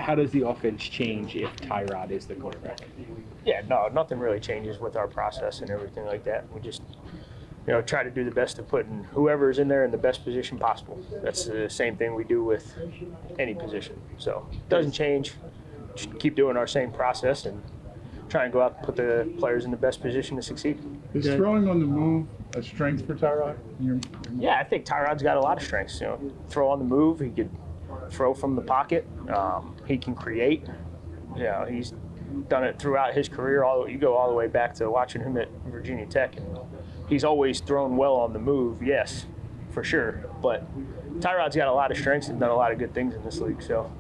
how does the offense change if Tyrod is the quarterback? Yeah, no, nothing really changes with our process and everything like that. We just, try to do the best of putting whoever's in there in the best position possible. That's the same thing we do with any position. So it doesn't change. Just keep doing our same process and try and go out and put the players in the best position to succeed. Is throwing on the move a strength for Tyrod? Yeah, I think Tyrod's got a lot of strengths. Throw on the move. He could throw from the pocket. He can create. He's done it throughout his career. You go all the way back to watching him at Virginia Tech, and he's always thrown well on the move. Yes, for sure. But Tyrod's got a lot of strengths and done a lot of good things in this league. So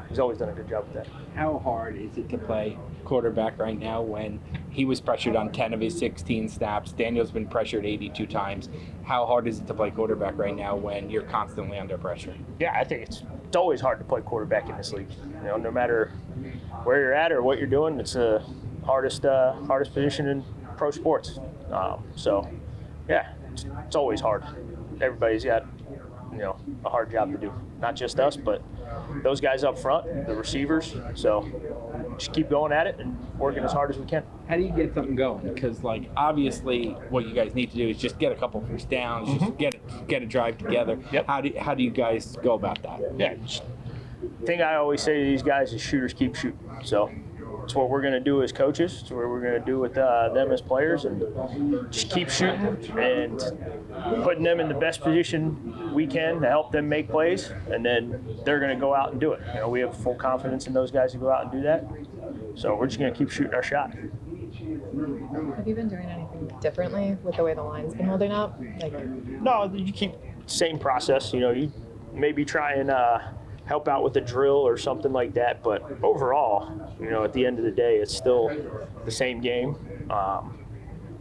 he's always done a good job with that. How hard is it to play quarterback right now when he was pressured on 10 of his 16 snaps? Daniel's been pressured 82 times. How hard is it to play quarterback right now when you're constantly under pressure? Yeah, I think it's always hard to play quarterback in this league. No matter where you're at or what you're doing, it's the hardest position in pro sports. It's always hard. Everybody's got a hard job to do. Not just us, but those guys up front, the receivers. So just keep going at it and working as hard as we can. How do you get something going? Because obviously what you guys need to do is just get a couple first downs, just get a drive together. Yep. How do you guys go about that? Yeah. The thing I always say to these guys is shooters keep shooting. So it's what we're going to do as coaches. It's what we're going to do with them as players, and just keep shooting and putting them in the best position we can to help them make plays, and then they're going to go out and do it. We have full confidence in those guys to go out and do that. So we're just going to keep shooting our shot. Have you been doing anything differently with the way the line's been holding up? No, you keep the same process. You maybe try and help out with a drill or something like that. But overall, at the end of the day, it's still the same game.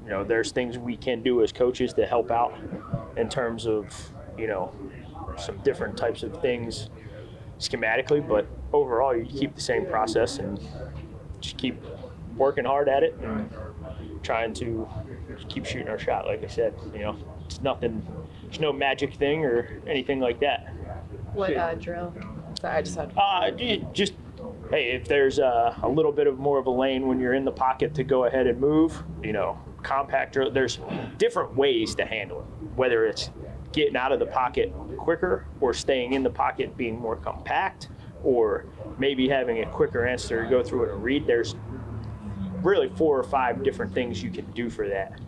There's things we can do as coaches to help out in terms of, some different types of things schematically. But overall, you keep the same process and just keep working hard at it and trying to keep shooting our shot. Like I said, it's nothing, there's no magic thing or anything like that. What drill? Sorry, I just had. Hey, if there's a little bit of more of a lane when you're in the pocket to go ahead and move, compact drill. There's different ways to handle it, whether it's getting out of the pocket quicker or staying in the pocket being more compact, or maybe having a quicker answer to go through it and read. There's really 4 or 5 different things you can do for that.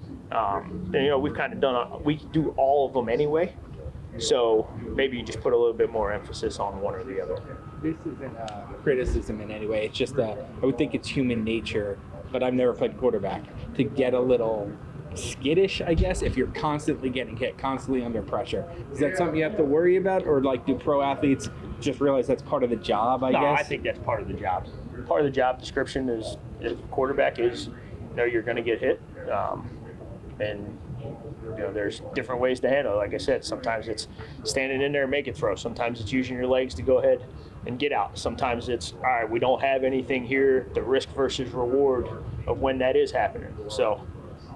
We've kind of we do all of them anyway. So maybe you just put a little bit more emphasis on one or the other. This isn't criticism in any way. It's just I would think it's human nature, but I've never played quarterback, to get a little skittish, I guess, if you're constantly getting hit, constantly under pressure. Is that something you have to worry about, or do pro athletes just realize that's part of the job, I guess? No, I think that's part of the job. Part of the job description is quarterback is, you're going to get hit. And there's different ways to handle it. Like I said, sometimes it's standing in there and make it throw. Sometimes it's using your legs to go ahead and get out. Sometimes it's, all right, we don't have anything here, the risk versus reward of when that is happening. So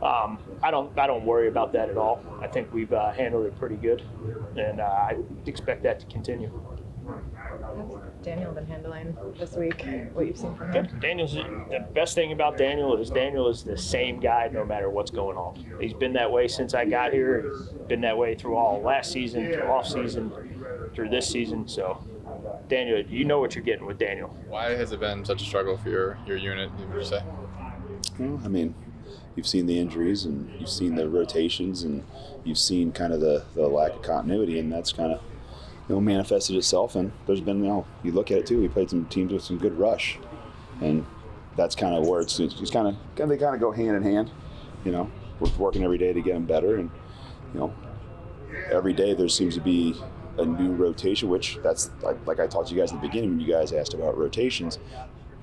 I don't worry about that at all. I think we've handled it pretty good, and I expect that to continue. How's Daniel been handling this week? What you've seen from him? The best thing about Daniel is the same guy no matter what's going on. He's been that way since I got here. He's been that way through all last season, through off season, through this season. So Daniel, you know what you're getting with Daniel. Why has it been such a struggle for your unit, would you say? Well, you've seen the injuries and you've seen the rotations and you've seen kind of the lack of continuity, and that's kind of manifested itself. And there's been, you look at it too, we played some teams with some good rush, and that's kind of where it's kind of they kind of go hand in hand. We're working every day to get them better, and every day there seems to be a new rotation, which that's like I talked to you guys in the beginning when you guys asked about rotations.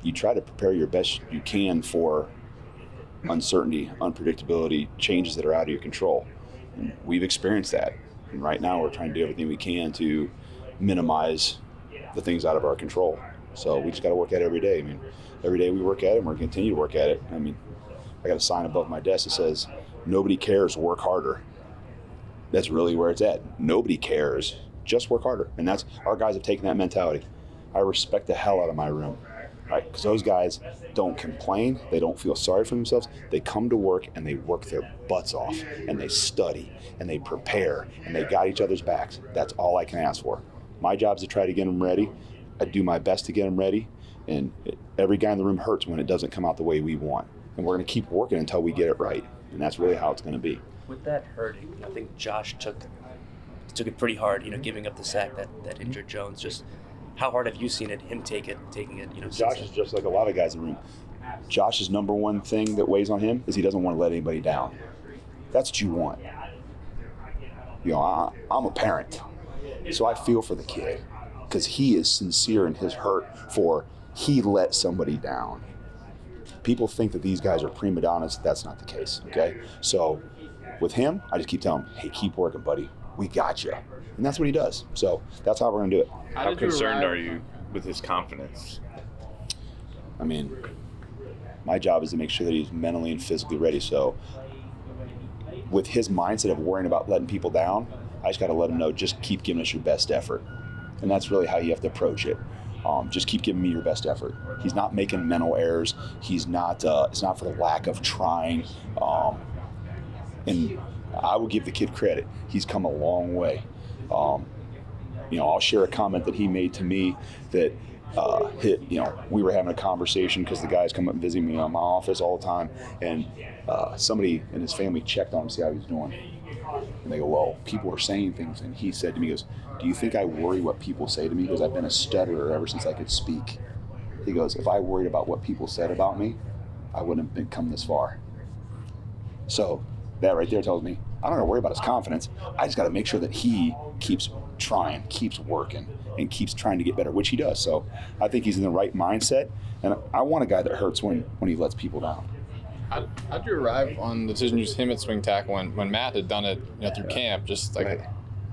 You try to prepare your best you can for uncertainty, unpredictability, changes that are out of your control. And we've experienced that. And right now we're trying to do everything we can to minimize the things out of our control. So we just got to work at it every day. Every day we work at it, and we're going to continue to work at it. I got a sign above my desk that says, "Nobody cares, work harder." That's really where it's at. Nobody cares, just work harder. And that's, our guys have taken that mentality. I respect the hell out of my room, right? Because those guys don't complain. They don't feel sorry for themselves. They come to work and they work their butts off and they study and they prepare and they got each other's backs. That's all I can ask for. My job is to try to get them ready. I do my best to get them ready. And every guy in the room hurts when it doesn't come out the way we want. And we're going to keep working until we get it right. And that's really how it's going to be. With that hurting, I think Josh took it pretty hard, giving up the sack that injured Jones. Just how hard have you seen him taking it, Josh is just like a lot of guys in the room. Josh's number one thing that weighs on him is he doesn't want to let anybody down. That's what you want. I'm a parent, so I feel for the kid because he is sincere in his hurt for he let somebody down. People think that these guys are prima donnas. That's not the case, okay? So with him, I just keep telling him, hey, keep working, buddy. We got you. And that's what he does. So that's how we're going to do it. How concerned are you with his confidence? I mean, my job is to make sure that he's mentally and physically ready. So with his mindset of worrying about letting people down, I just got to let him know, just keep giving us your best effort. And that's really how you have to approach it. Just keep giving me your best effort. He's not making mental errors. He's not. It's not for the lack of trying. And I will give the kid credit. He's come a long way. I'll share a comment that he made to me that we were having a conversation because the guys come up and visit me in my office all the time, and somebody in his family checked on him to see how he was doing. And they go, well, people are saying things. And he said to me, he goes, do you think I worry what people say to me? Because I've been a stutterer ever since I could speak. He goes, if I worried about what people said about me, I wouldn't have come this far. So that right there tells me I don't got to worry about his confidence. I just got to make sure that he keeps trying, keeps working, and keeps trying to get better, which he does. So I think he's in the right mindset. And I want a guy that hurts when he lets people down. How'd you arrive on the decision to use him at swing tackle when Matt had done it through camp? Just like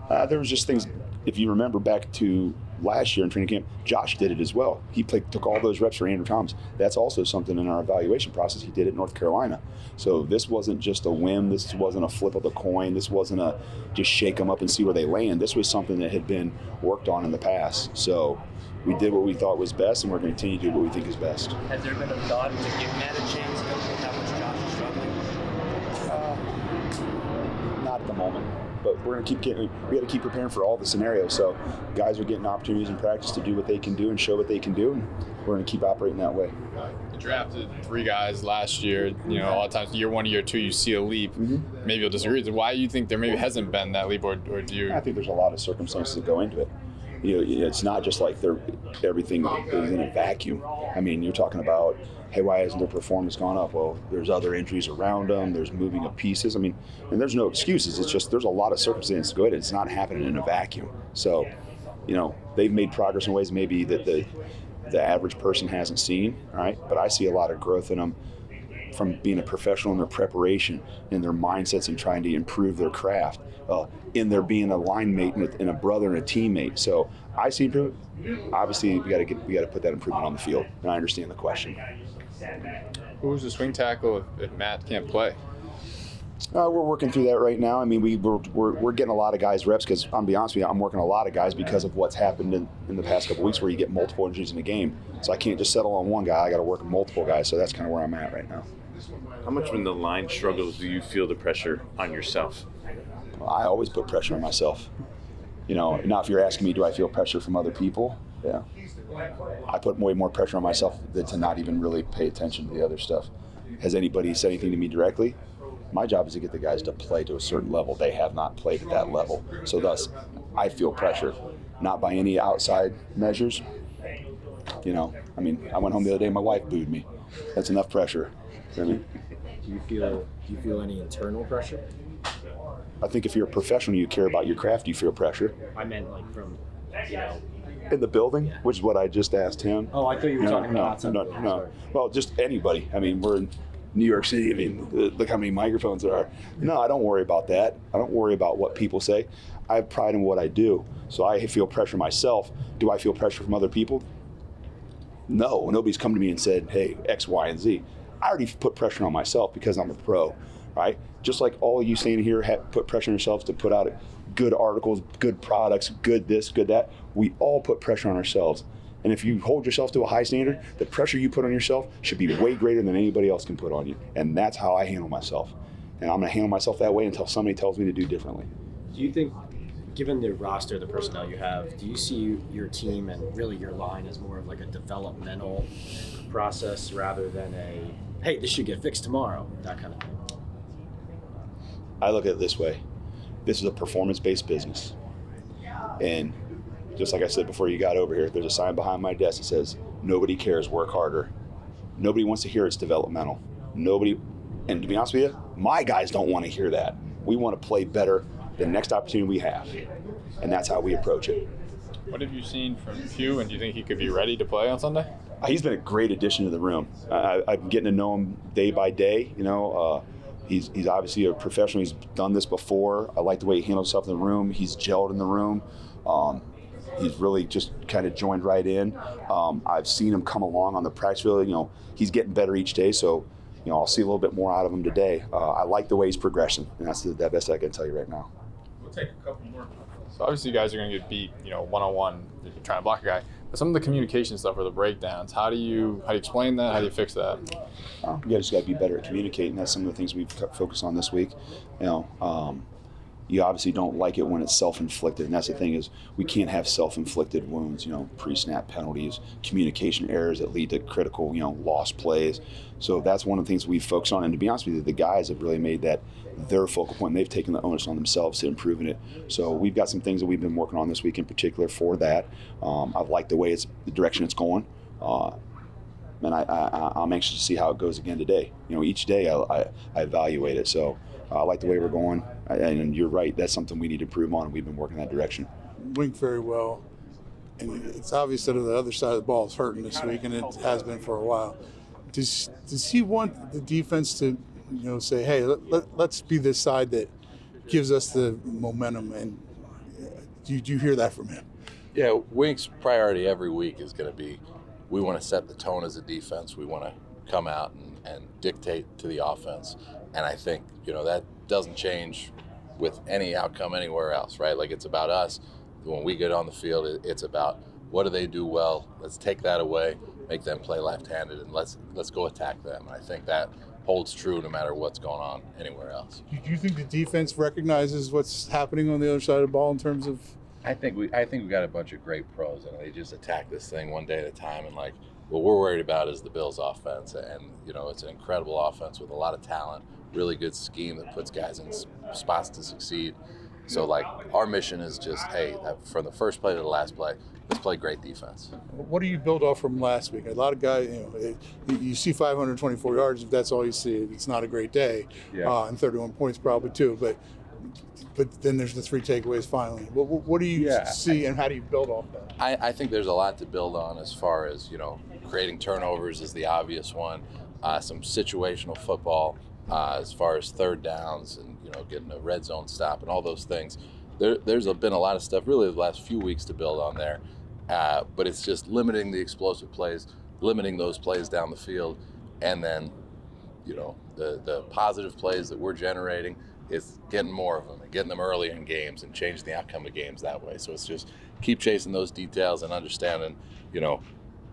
right. There was just things. If you remember back to last year in training camp, Josh did it as well. He took all those reps for Andrew Thomas. That's also something in our evaluation process. He did it in North Carolina. So this wasn't just a whim. This wasn't a flip of the coin. This wasn't a just shake them up and see where they land. This was something that had been worked on in the past. So we did what we thought was best, and we're going to continue to do what we think is best. Has there been a thought to give Matt a chance with how much Josh is struggling? Not at the moment. But we're going to we got to keep preparing for all the scenarios. So guys are getting opportunities in practice to do what they can do and show what they can do. And we're going to keep operating that way. You drafted 3 guys last year. A lot of times year 1 to year 2, you see a leap. Mm-hmm. Maybe you'll disagree. Why do you think there maybe hasn't been that leap, or do you? I think there's a lot of circumstances that go into it. It's not just like everything is in a vacuum. I mean, you're talking about, hey, why hasn't their performance gone up? Well, there's other injuries around them. There's moving of pieces. I mean, and there's no excuses. It's just there's a lot of circumstances to go in. It's not happening in a vacuum. So, they've made progress in ways maybe that the average person hasn't seen, right? But I see a lot of growth in them from being a professional in their preparation, in their mindsets, and trying to improve their craft, in their being a line mate and a brother and a teammate. So I see improvement. Obviously, we got to put that improvement on the field, and I understand the question. Who's the swing tackle if Matt can't play? We're working through that right now. I mean, we're getting a lot of guys reps because, I'm be honest with you, I'm working a lot of guys because of what's happened in the past couple of weeks where you get multiple injuries in a game. So I can't just settle on one guy. I got to work with multiple guys. So that's kind of where I'm at right now. How much when the line struggles do you feel the pressure on yourself? I always put pressure on myself. Now if you're asking me, do I feel pressure from other people? Yeah. I put way more pressure on myself than to not even really pay attention to the other stuff. Has anybody said anything to me directly? My job is to get the guys to play to a certain level. They have not played at that level. So thus, I feel pressure, not by any outside measures. I went home the other day, my wife booed me. That's enough pressure. Do you feel any internal pressure? I think if you're a professional, you care about your craft, you feel pressure. I meant from, In the building, yeah. Which is what I just asked him. Oh, I thought you were talking about something. No. Well, just anybody. I mean, we're in New York City. I mean, look how many microphones there are. No, I don't worry about that. I don't worry about what people say. I have pride in what I do. So I feel pressure myself. Do I feel pressure from other people? No, nobody's come to me and said, hey, X, Y, and Z. I already put pressure on myself because I'm a pro, right? Just like all of you saying here put pressure on yourselves to put out good articles, good products, good this, good that. We all put pressure on ourselves. And if you hold yourself to a high standard, the pressure you put on yourself should be way greater than anybody else can put on you. And that's how I handle myself. And I'm going to handle myself that way until somebody tells me to do differently. Do you think, given the roster, the personnel you have, do you see your team and really your line as more of like a developmental process rather than a, hey, this should get fixed tomorrow, that kind of thing? I look at it this way. This is a performance-based business. And just like I said before you got over here, there's a sign behind my desk that says, nobody cares, work harder. Nobody wants to hear it's developmental. Nobody, and to be honest with you, my guys don't want to hear that. We want to play better the next opportunity we have. And that's how we approach it. What have you seen from Hugh, and do you think he could be ready to play on Sunday? He's been a great addition to the room. I'm getting to know him day by day. He's obviously a professional. He's done this before. I like the way he handles himself in the room. He's gelled in the room. He's really just kind of joined right in. I've seen him come along on the practice field. He's getting better each day. So, I'll see a little bit more out of him today. I like the way he's progressing, and that's the best I can tell you right now. We'll take a couple more. So obviously you guys are going to get beat, one-on-one if you're trying to block a guy. But some of the communication stuff or the breakdowns, how do you explain that? How do you fix that? You just got to be better at communicating. That's some of the things we've focused on this week. You obviously don't like it when it's self-inflicted, and that's the thing is we can't have self-inflicted wounds, pre-snap penalties, communication errors that lead to critical, lost plays. So that's one of the things we focus on, and to be honest with you, the guys have really made that their focal point, and they've taken the onus on themselves to improving it. So we've got some things that we've been working on this week in particular for that. I've liked the direction it's going. And I'm anxious to see how it goes again today. Each day I evaluate it. So I like the way we're going. And you're right, that's something we need to improve on, and we've been working in that direction. Winked very well. And it's obvious that the other side of the ball is hurting this week, and it has been for a while. Does he want the defense to, say, hey, let's be this side that gives us the momentum? And do you hear that from him? Yeah, Wink's priority every week is going to be, we want to set the tone as a defense. We want to come out and dictate to the offense. And I think, that doesn't change with any outcome anywhere else, right? Like, it's about us. When we get on the field, it's about what do they do well? Let's take that away, make them play left-handed, and let's go attack them. And I think that holds true no matter what's going on anywhere else. Do you think the defense recognizes what's happening on the other side of the ball in terms of? I think we got a bunch of great pros, and they just attack this thing one day at a time. And what we're worried about is the Bills' offense, and it's an incredible offense with a lot of talent, really good scheme that puts guys in spots to succeed. So our mission is just, hey, from the first play to the last play, let's play great defense. What do you build off from last week? A lot of guys, you see 524 yards. If that's all you see, it's not a great day. Yeah. And 31 points probably too. But then there's the 3 takeaways finally. What do you see, and how do you build off that? I think there's a lot to build on as far as, creating turnovers is the obvious one. Some situational football as far as third downs and, getting a red zone stop and all those things. There's been a lot of stuff really the last few weeks to build on there. But it's just limiting the explosive plays, limiting those plays down the field, and then, the positive plays that we're generating is getting more of them and getting them early in games and changing the outcome of games that way. So it's just keep chasing those details and understanding,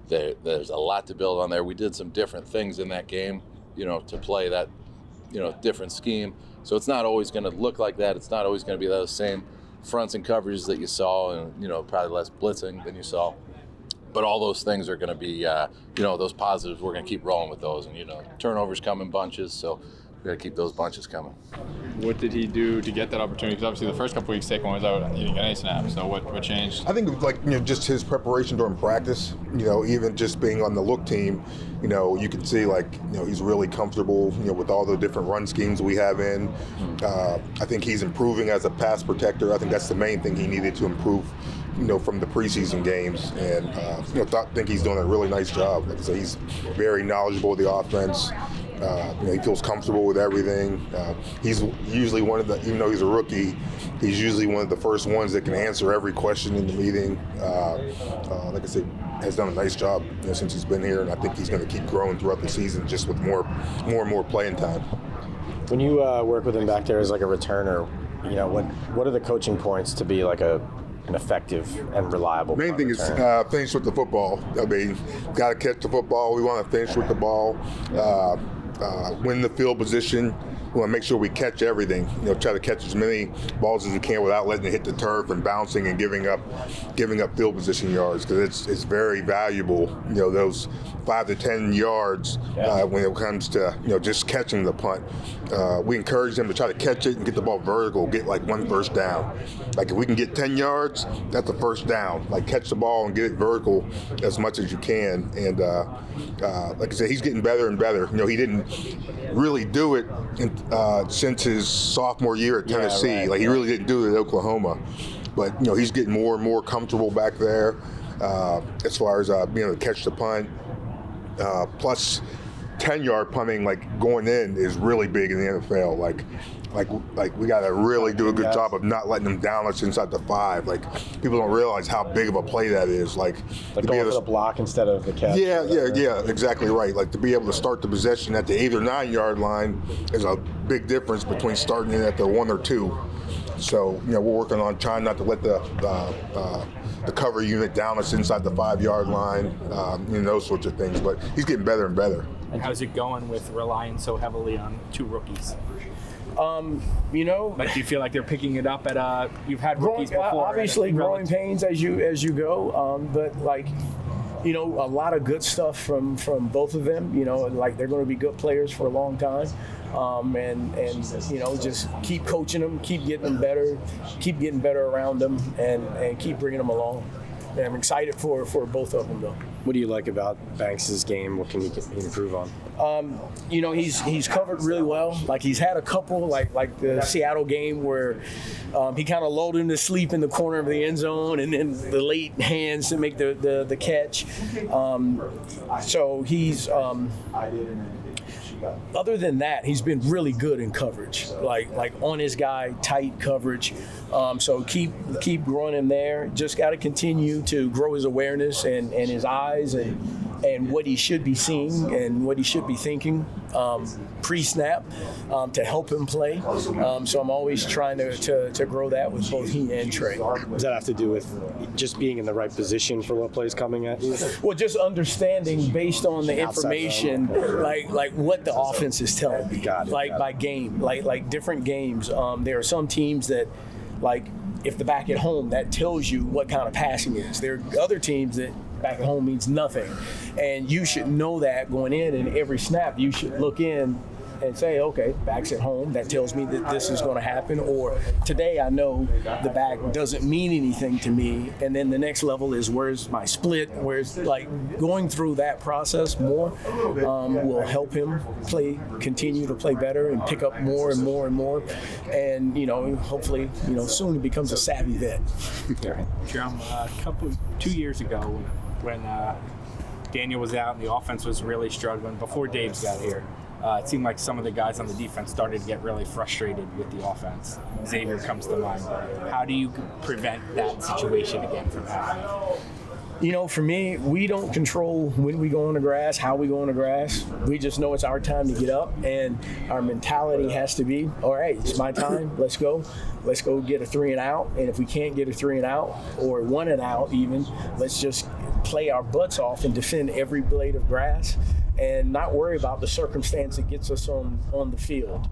there's a lot to build on there. We did some different things in that game, to play that, different scheme. So it's not always going to look like that. It's not always going to be those same fronts and coverages that you saw, and probably less blitzing than you saw. But all those things are going to be, those positives. We're going to keep rolling with those, and turnovers come in bunches, so we got to keep those bunches coming. What did he do to get that opportunity? Because obviously the first couple weeks Saquon was out, he didn't get any snaps. So what changed? I think it was just his preparation during practice. Even just being on the look team, you can see he's really comfortable, with all the different run schemes we have in. I think he's improving as a pass protector. I think that's the main thing he needed to improve, from the preseason games. And I think he's doing a really nice job. Like I said, he's very knowledgeable of the offense. He feels comfortable with everything. He's usually one of the, even though he's a rookie, he's usually one of the first ones that can answer every question in the meeting. Like I said, has done a nice job since he's been here, and I think he's going to keep growing throughout the season just with more and more playing time. When you work with him back there as a returner, what are the coaching points to be a an effective and reliable. Main thing is finish with the football. I mean, got to catch the football. We want to finish with the ball, win the field position. We want to make sure we catch everything. Try to catch as many balls as we can without letting it hit the turf and bouncing and giving up field position yards, because it's very valuable. Those 5 to 10 yards when it comes to just catching the punt. We encourage them to try to catch it and get the ball vertical, get like 1 first down. Like if we can get 10 yards, that's a first down. Like catch the ball and get it vertical as much as you can. And like I said, he's getting better and better. He didn't really do it since his sophomore year at Tennessee. Yeah, right. Like he really didn't do it at Oklahoma. But he's getting more and more comfortable back there as far as being able to catch the punt. Plus 10-yard punting, like going in, is really big in the NFL. Like we got to really do a good job of not letting them down us inside the 5. Like people don't realize how big of a play that is. Like going for the block instead of the catch. Yeah, exactly right. Like to be able to start the possession at the 8 or 9 yard line is a big difference between starting it at the 1 or 2. So we're working on trying not to let the cover unit down us inside the 5 yard line, those sorts of things. But he's getting better and better. And how's it going with relying so heavily on 2 rookies? Like, do you feel like they're picking it up at you've had rookies before? Obviously, growing pains as you go, but a lot of good stuff from both of them. Like they're going to be good players for a long time, and just keep coaching them, keep getting them better, keep getting better around them, and keep bringing them along. And I'm excited for both of them, though. What do you like about Banks' game? What can he improve on? He's covered really well. Like he's had a couple, like the Seattle game where he kind of lulled him to sleep in the corner of the end zone, and then the late hands to make the catch. So he's. Other than that, he's been really good in coverage, like on his guy, tight coverage. So keep growing him there. Just got to continue to grow his awareness and his eyes and what he should be seeing and what he should be thinking pre-snap to help him play. So I'm always trying to grow that with both he and Trey. Does that have to do with just being in the right position for what play's coming at you? Well, just understanding based on the information, like what the offense is telling me. Like by game, like different games. There are some teams that, like, if the back at home, that tells you what kind of passing is. There are other teams that back at home means nothing. And you should know that going in, and every snap you should look in and say, okay, back's at home. That tells me that this is going to happen. Or today I know the back doesn't mean anything to me. And then the next level is where's my split? Where's, like, going through that process more will help him continue to play better and pick up more and more and more. And, hopefully, soon he becomes a savvy vet. Jerome, 2 years ago when Daniel was out and the offense was really struggling, before Dave's got here, it seemed like some of the guys on the defense started to get really frustrated with the offense. Xavier comes to mind. How do you prevent that situation again from happening? For me, we don't control when we go on the grass, how we go on the grass. We just know it's our time to get up, and our mentality has to be, all right, it's my time, let's go. Let's go get a 3 and out, and if we can't get a 3 and out, or 1 and out even, let's just play our butts off and defend every blade of grass and not worry about the circumstance that gets us on the field.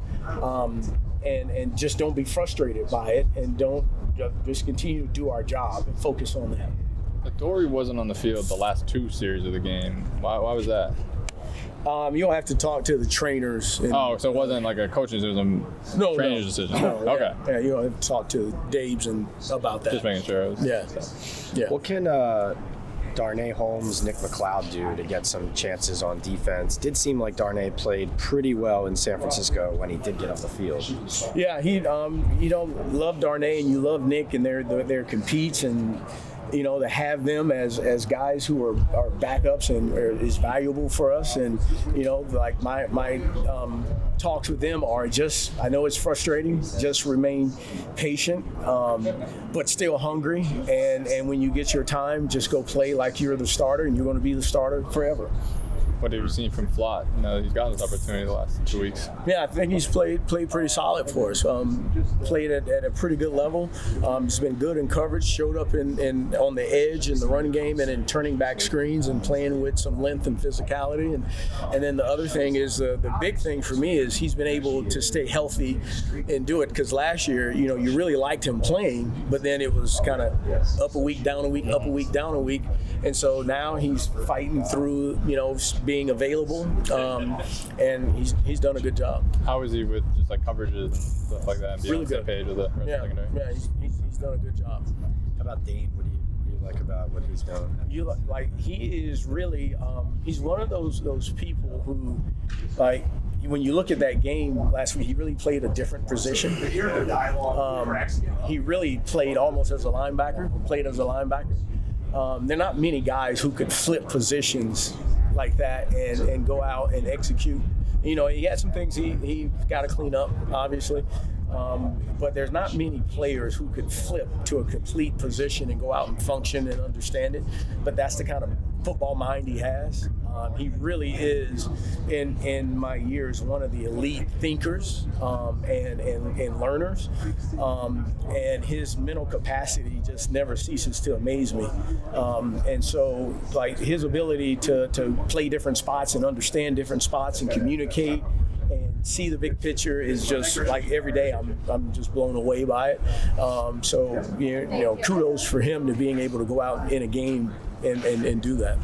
And just don't be frustrated by it, and don't just continue to do our job and focus on that. Dory wasn't on the field the last 2 series of the game. Why was that? You'll have to talk to the trainers. So it wasn't like a coaching decision, trainer's decision. No, okay. Yeah, you'll have to talk to Dave's about that. Just making sure. Yeah. What can Darnay Holmes, Nick McLeod do to get some chances on defense? Did seem like Darnay played pretty well in San Francisco when he did get off the field. Yeah, he love Darnay and you love Nick and their competes, and to have them as guys who are backups and is valuable for us. And like my talks with them are just, I know it's frustrating, just remain patient, but still hungry, and when you get your time, just go play like you're the starter, and you're going to be the starter forever. what have you seen from Flott? He's gotten this opportunity the last 2 weeks. Yeah, I think he's played pretty solid for us. Played at a pretty good level. He's been good in coverage. Showed up in on the edge in the running game and in turning back screens and playing with some length and physicality. And then the other thing is the big thing for me is he's been able to stay healthy and do it, because last year, you really liked him playing, but then it was kind of up a week, down a week, up a week, down a week. And so now he's fighting through, being available, and he's done a good job. How is he with just like coverages and stuff like that? And being Really on the same good. page with the rest of the secondary? Yeah, he's done a good job. How about Dane? What do you like about what he's doing? He is really he's one of those people who, like, when you look at that game last week, he really played a different position. He really played almost as a linebacker. There are not many guys who could flip positions like that and go out and execute. He had some things he got to clean up, obviously. But there's not many players who could flip to a complete position and go out and function and understand it. But that's the kind of football mind he has. He really is, in my years, one of the elite thinkers and learners. And his mental capacity just never ceases to amaze me. And so, like, his ability to play different spots and understand different spots and communicate and see the big picture is just like every day I'm just blown away by it. So kudos for him to being able to go out in a game and do that.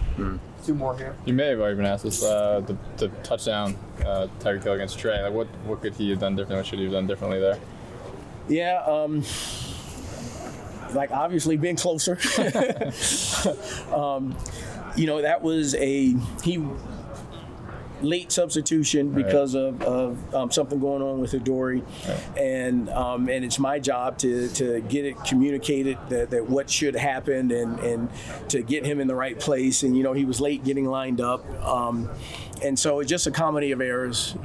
Two more here. You may have already been asked this, the touchdown Tyreek Hill against Trey. Like, what could he have done differently? What should he have done differently there? Yeah, obviously being closer. That was late substitution because of something going on with Adoree, and it's my job to get it communicated that what should happen and to get him in the right place. And he was late getting lined up, and so it's just a comedy of errors,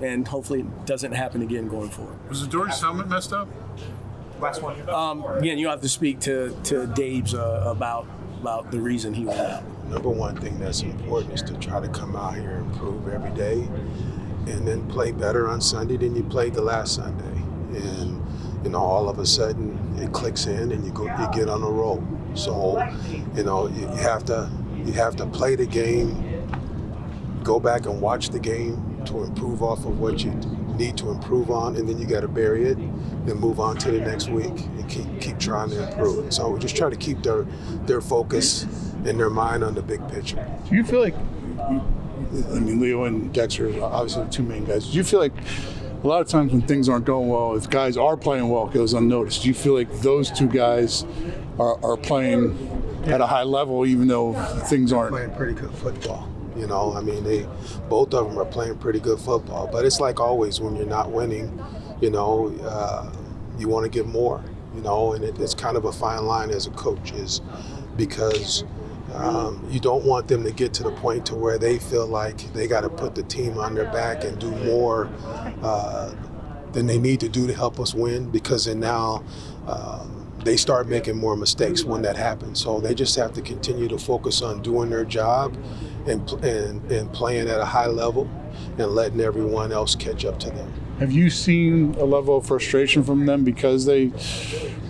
and hopefully it doesn't happen again going forward. Was Adoree's helmet messed up? Last one. Again, you have to speak to Daves about the reason he went out. Number one thing that's important is to try to come out here and improve every day, and then play better on Sunday than you played the last Sunday. And all of a sudden it clicks in and you get on a roll. So you have to play the game, go back and watch the game to improve off of what you need to improve on, and then you got to bury it and move on to the next week and keep trying to improve. So we just try to keep their focus and their mind on the big picture. Do you feel like, Leo and Dexter are obviously the two main guys. Do you feel like a lot of times when things aren't going well, if guys are playing well, it goes unnoticed? Do you feel like those two guys are playing at a high level even though things aren't? Playing pretty good football. They both of them are playing pretty good football. But it's like always when you're not winning, you want to get more, and it's kind of a fine line as a coach, is because you don't want them to get to the point to where they feel like they got to put the team on their back and do more than they need to do to help us win, because then now they start making more mistakes when that happens. So they just have to continue to focus on doing their job and playing at a high level and letting everyone else catch up to them. Have you seen a level of frustration from them because they,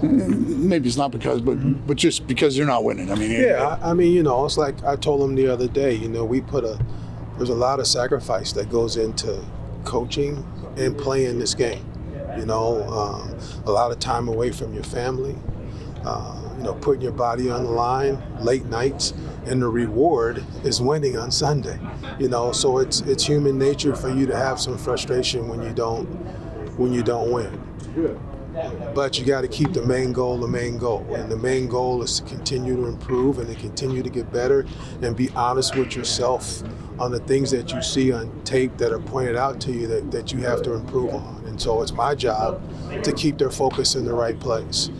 maybe it's not because, but just because they're not winning? It's like I told them the other day, there's a lot of sacrifice that goes into coaching and playing this game. A lot of time away from your family, putting your body on the line, late nights, and the reward is winning on Sunday. So it's human nature for you to have some frustration when you don't win. But you got to keep the main goal, and the main goal is to continue to improve and to continue to get better and be honest with yourself on the things that you see on tape that are pointed out to you that you have to improve on. And so it's my job to keep their focus in the right place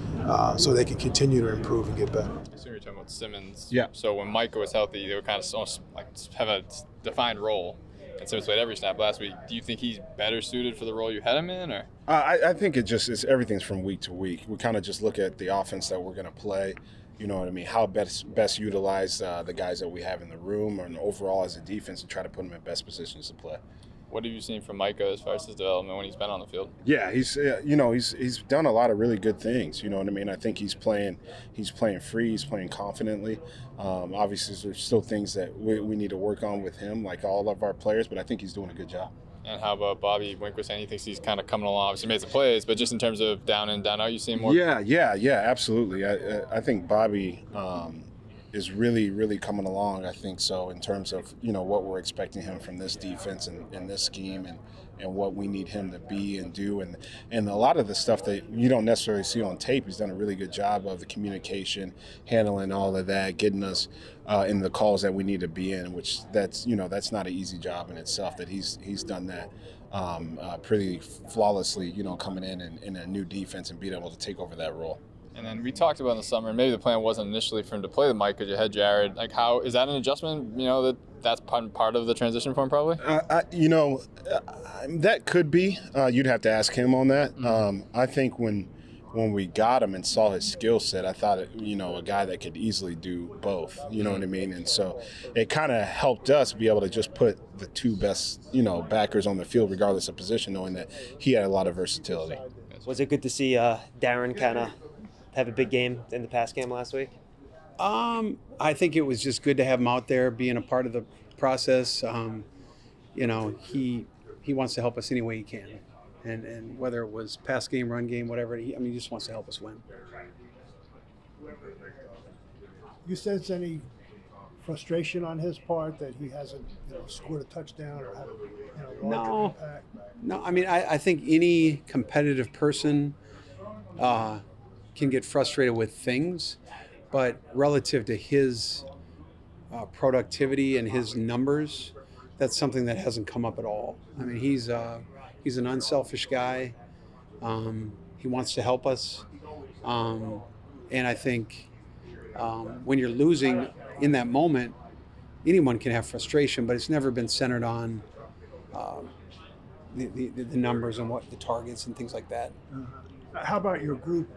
so they can continue to improve and get better. So you're talking about Simmons. Yeah. So when Micah was healthy, they would kind of almost like have a defined role. And Simmons played every snap last week. Do you think he's better suited for the role you had him in, or? I think it's everything's from week to week. We kind of just look at the offense that we're going to play, you know what I mean, how best utilize the guys that we have in the room and overall as a defense and try to put them in best positions to play. What have you seen from Micah as far as his development when he's been on the field? Yeah, he's done a lot of really good things. You know what I mean. I think he's playing free. He's playing confidently. Obviously, there's still things that we need to work on with him, like all of our players. But I think he's doing a good job. And how about Bobby Wink was saying he thinks he's kind of coming along. Obviously made some plays, but just in terms of down in, down out, you see more? Yeah, absolutely. I think Bobby is really, really coming along, I think so, in terms of, you know, what we're expecting him from this defense and this scheme and what we need him to be and do. And a lot of the stuff that you don't necessarily see on tape, he's done a really good job of the communication, handling all of that, getting us in the calls that we need to be in, which that's not an easy job in itself, that he's done that pretty flawlessly, you know, coming in a new defense and being able to take over that role. And then we talked about in the summer, and maybe the plan wasn't initially for him to play the mic because you had Jared. Like, how is that an adjustment? You know, that's part of the transition for him, probably. That could be. You'd have to ask him on that. I think when we got him and saw his skill set, I thought, a guy that could easily do both. You know what I mean? And so it kind of helped us be able to just put the two best, backers on the field, regardless of position, knowing that he had a lot of versatility. Was it good to see Darren kind of have a big game in the pass game last week? I think it was just good to have him out there being a part of the process. He wants to help us any way he can. And whether it was pass game, run game, whatever, he just wants to help us win. You sense any frustration on his part that he hasn't scored a touchdown or had a larger impact? No. I think any competitive person can get frustrated with things, but relative to his productivity and his numbers, that's something that hasn't come up at all. He's an unselfish guy. He wants to help us, and I think when you're losing in that moment, anyone can have frustration, but it's never been centered on the numbers and what the targets and things like that. How about your group?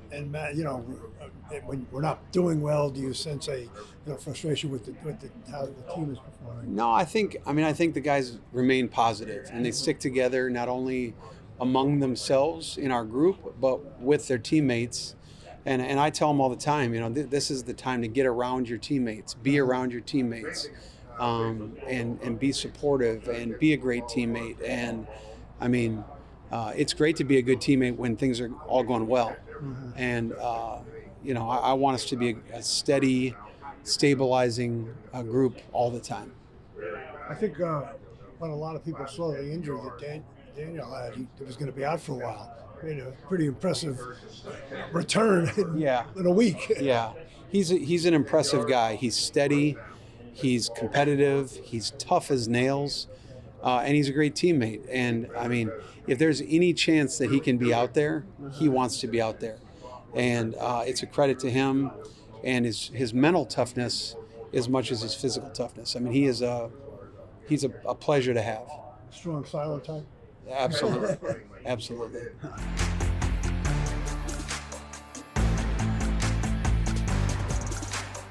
And Matt, when we're not doing well, do you sense a frustration with how the team is performing? No, I think the guys remain positive and they stick together not only among themselves in our group, but with their teammates. And I tell them all the time, this is the time to get around your teammates, be around your teammates, and be supportive and be a great teammate. And it's great to be a good teammate when things are all going well. Mm-hmm. And, I want us to be a steady, stabilizing group all the time. I think when a lot of people saw the injury that Daniel had, he was going to be out for a while. Pretty impressive return in a week. Yeah, he's an impressive guy. He's steady, he's competitive, he's tough as nails, and he's a great teammate. And if there's any chance that he can be out there, he wants to be out there. And it's a credit to him and his mental toughness as much as his physical toughness. He's a pleasure to have. Strong silent type? Absolutely. Absolutely.